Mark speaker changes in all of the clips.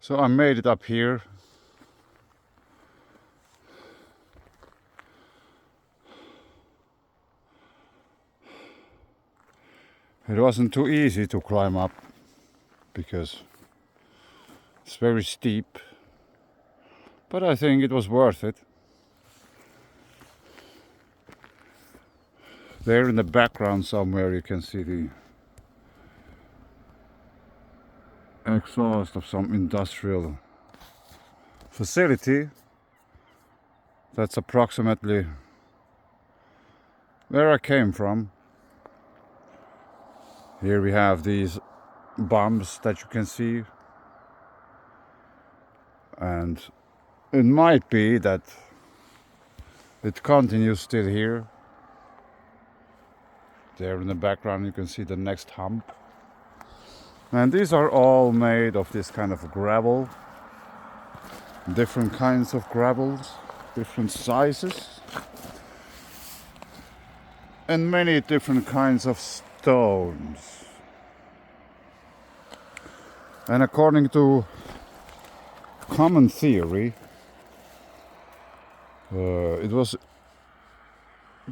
Speaker 1: So I made it up here. It wasn't too easy to climb up because it's very steep, but I think it was worth it. There in the background somewhere you can see the exhaust of some industrial facility. That's approximately where I came from. Here we have these bumps that you can see, and it might be that it continues still here. There in the background you can see the next hump, and these are all made of this kind of gravel, different kinds of gravels, different sizes, and many different kinds of stones. And according to common theory, it was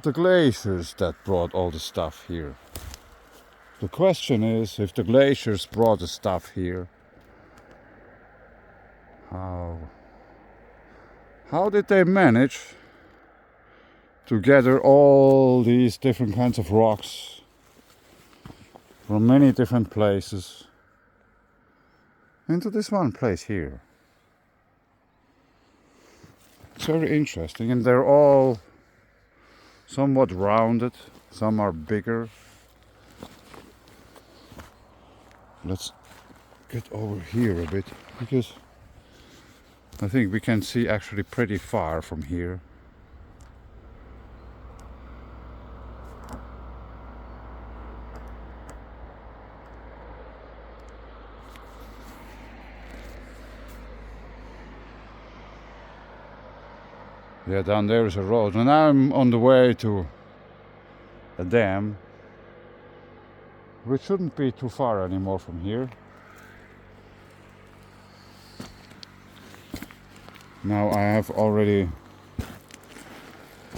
Speaker 1: the glaciers that brought all the stuff here. The question is, if the glaciers brought the stuff here, how did they manage to gather all these different kinds of rocks from many different places into this one place here? It's very interesting, and they're all somewhat rounded, some are bigger. Let's get over here a bit, because I think we can see actually pretty far from here. Yeah, down there is a road, and I'm on the way to a dam, which shouldn't be too far anymore from here. Now I have already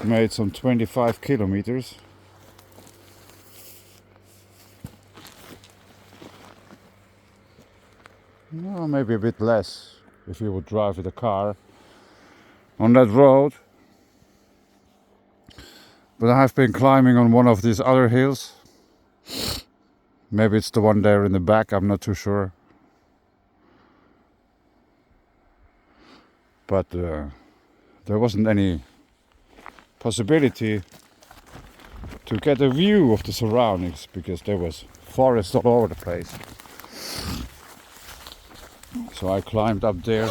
Speaker 1: made some 25 kilometers. Well, maybe a bit less if you would drive with a car on that road. But I have been climbing on one of these other hills. Maybe it's the one there in the back, I'm not too sure. But there wasn't any possibility to get a view of the surroundings because there was forest all over the place. So I climbed up there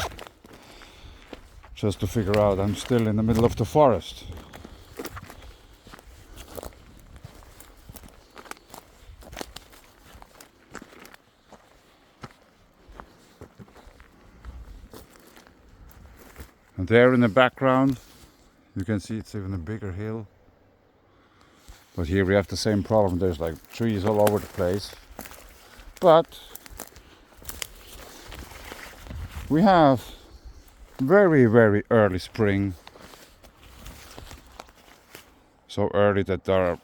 Speaker 1: just to figure out I'm still in the middle of the forest. And there in the background you can see it's even a bigger hill. But here we have the same problem, there's like trees all over the place. But we have very, very early spring. So early that there are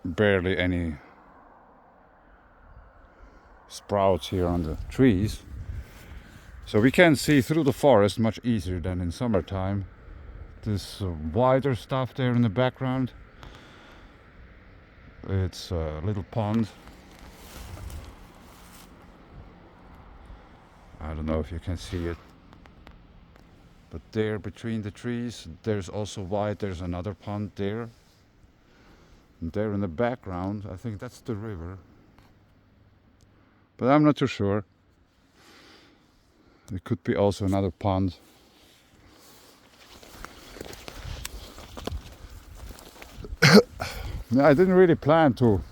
Speaker 1: barely any sprouts here on the trees. So we can see through the forest much easier than in summertime. This wider stuff there in the background, it's a little pond. I don't know if you can see it, but there between the trees there's also white, there's another pond there. And there in the background I think that's the river, but I'm not too sure. It could be also another pond. I didn't really plan to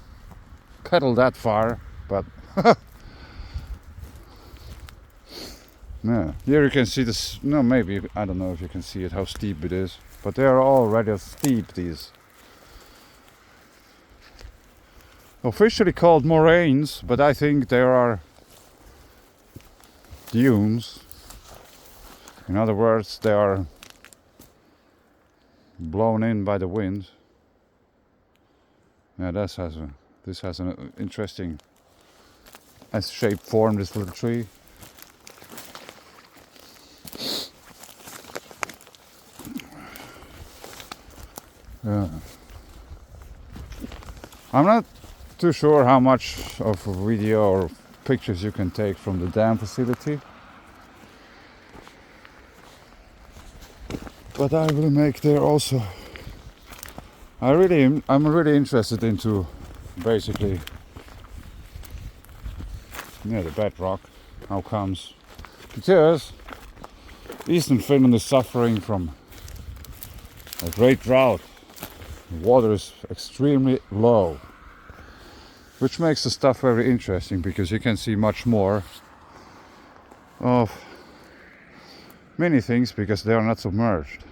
Speaker 1: pedal that far, but yeah, here you can see this. No, maybe, I don't know if you can see it, how steep it is, but they are all rather steep, these. Officially called moraines, but I think there are dunes. In other words, they are blown in by the wind. Yeah, this has an interesting S-shaped form, this little tree. Yeah. I'm not too sure how much of a video or pictures you can take from the dam facility, but I will make there also. I'm really interested into basically, yeah, the bedrock. How comes? Because Eastern Finland is suffering from a great drought. The water is extremely low, which makes the stuff very interesting because you can see much more of many things because they are not submerged.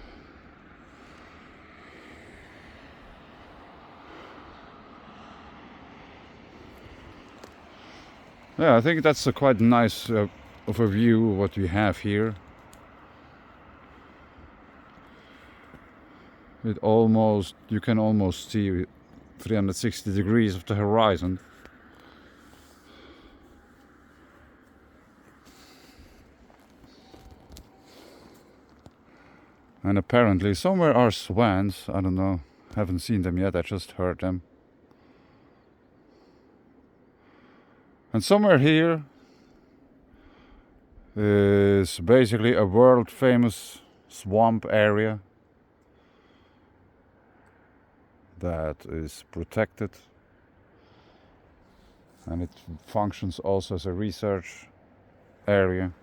Speaker 1: Yeah, I think that's a quite nice of a view what we have here. You can almost see 360 degrees of the horizon. And apparently somewhere are swans. I don't know, haven't seen them yet, I just heard them. And somewhere here is basically a world famous swamp area that is protected, and it functions also as a research area.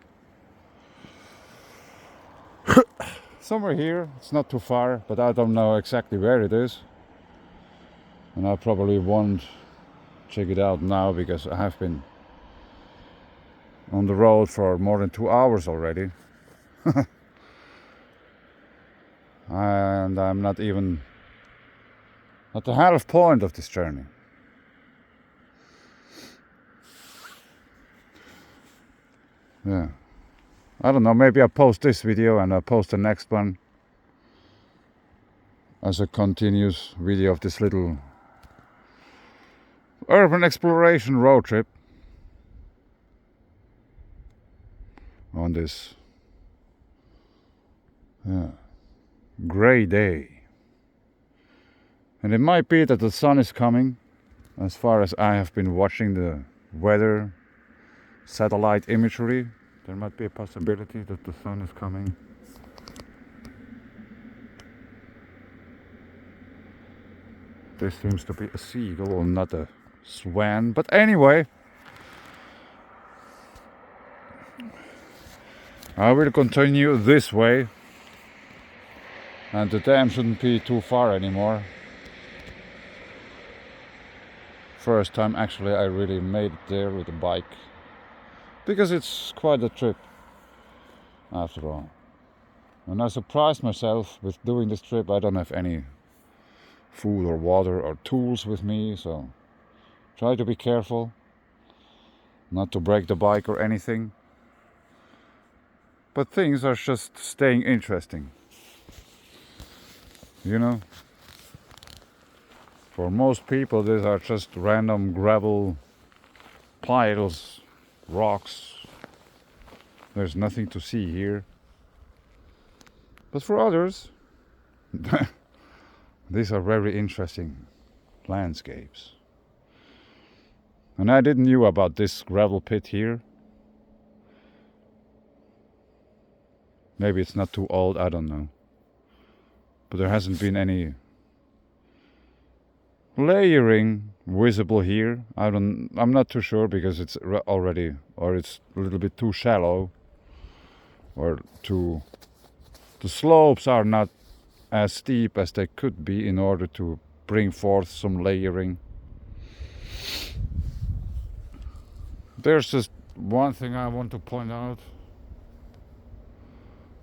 Speaker 1: Somewhere here, it's not too far, but I don't know exactly where it is, and I probably won't check it out now because I have been on the road for more than 2 hours already. And I'm not even at the half point of this journey. Yeah, I don't know, maybe I'll post this video and I'll post the next one as a continuous video of this little urban exploration road trip on this gray day. And it might be that the sun is coming, as far as I have been watching the weather satellite imagery. There might be a possibility that the sun is coming. This seems to be a seagull and not a swan, but anyway, I will continue this way, and the dam shouldn't be too far anymore. First time actually I really made it there with a bike, because it's quite a trip after all. And I surprised myself with doing this trip. I don't have any food or water or tools with me, so try to be careful not to break the bike or anything. But things are just staying interesting, you know. For most people, these are just random gravel piles, rocks. There's nothing to see here. But for others, these are very interesting landscapes. And I didn't know about this gravel pit here. Maybe it's not too old, I don't know. But there hasn't been any layering visible here. I'm not too sure because it's already, or it's a little bit too shallow, or the slopes are not as steep as they could be in order to bring forth some layering. There's just one thing I want to point out.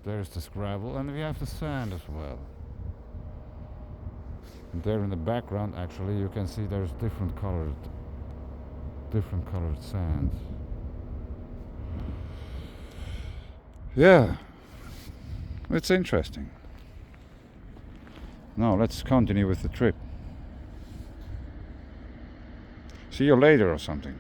Speaker 1: There's this gravel, and we have the sand as well. And there in the background, actually, you can see there's different colored sands. Yeah, it's interesting. Now let's continue with the trip. See you later or something.